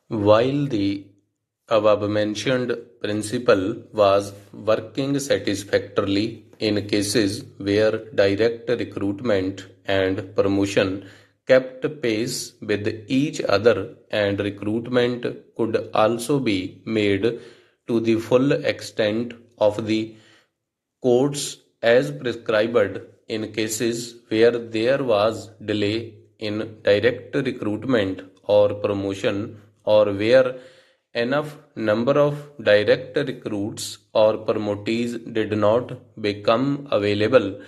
While the above-mentioned principle was working satisfactorily in cases where direct recruitment and promotion kept pace with each other and recruitment could also be made to the full extent of the courts as prescribed in cases where there was delay in direct recruitment or promotion or where enough number of direct recruits or promotees did not become available.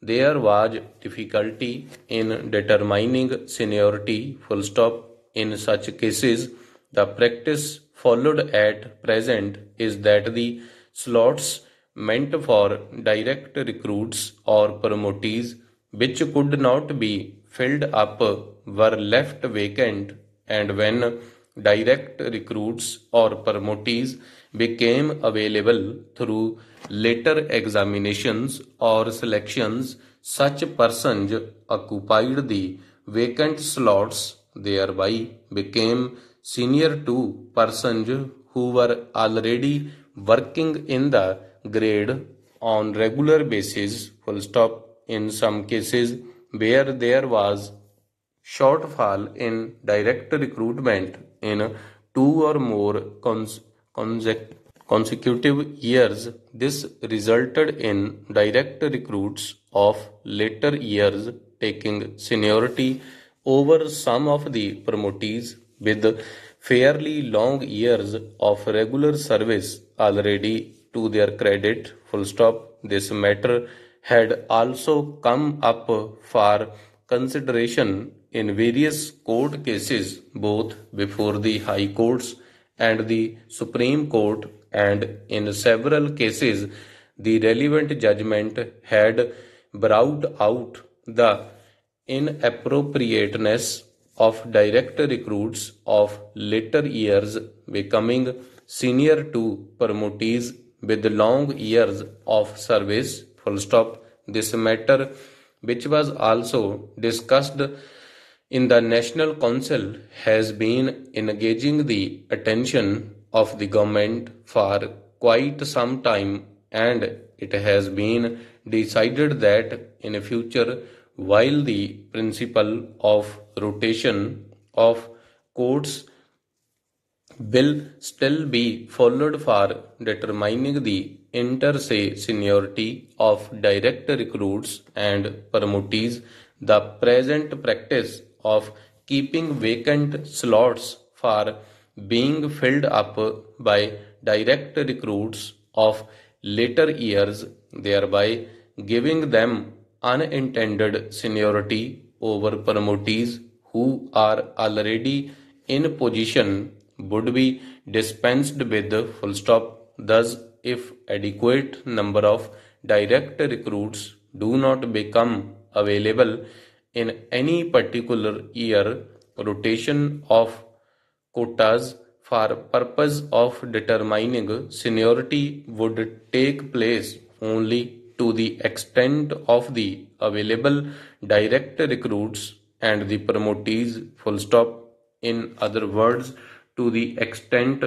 There was difficulty in determining seniority full stop. In such cases, the practice followed at present is that the slots meant for direct recruits or promotees which could not be filled up were left vacant, and when direct recruits or promotees became available through later examinations or selections, such persons occupied the vacant slots, thereby became senior to persons who were already working in the grade on regular basis. Full stop. In some cases where there was shortfall in direct recruitment in two or more consecutive years, this resulted in direct recruits of later years taking seniority over some of the promotees with fairly long years of regular service already to their credit. Full stop. This matter had also come up for consideration in various court cases both before the High Courts and the Supreme Court, and in several cases the relevant judgment had brought out the inappropriateness of direct recruits of later years becoming senior to promotees with long years of service. Full stop. This matter, which was also discussed in the National Council, has been engaging the attention of the government for quite some time, and it has been decided that in future, while the principle of rotation of courts will still be followed for determining the inter se seniority of direct recruits and promotees, the present practice of keeping vacant slots for being filled up by direct recruits of later years, thereby giving them unintended seniority over promotees who are already in position, would be dispensed with. Full stop. Thus, if adequate number of direct recruits do not become available in any particular year, rotation of quotas for purpose of determining seniority would take place only to the extent of the available direct recruits and the promotees. Full stop. In other words, to the extent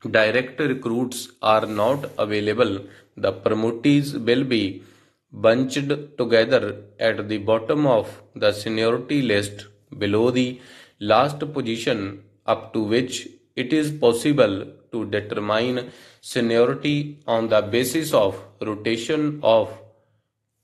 direct recruits are not available, the promotees will be bunched together at the bottom of the seniority list below the last position up to which it is possible to determine seniority on the basis of rotation of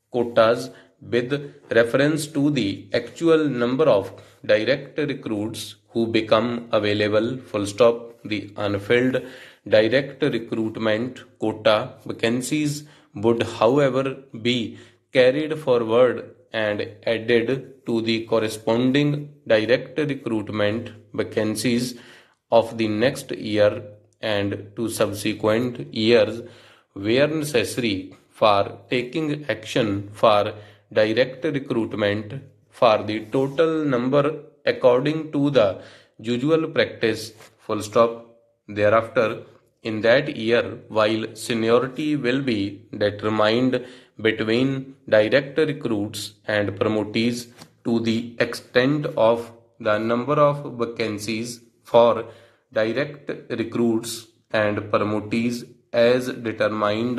quotas with reference to the actual number of direct recruits who become available. Full stop. The unfilled direct recruitment quota vacancies would however be carried forward and added to the corresponding direct recruitment vacancies of the next year and to subsequent years where necessary for taking action for direct recruitment for the total number according to the usual practice. Full stop. Thereafter, in that year, while seniority will be determined between direct recruits and promotees to the extent of the number of vacancies for direct recruits and promotees as determined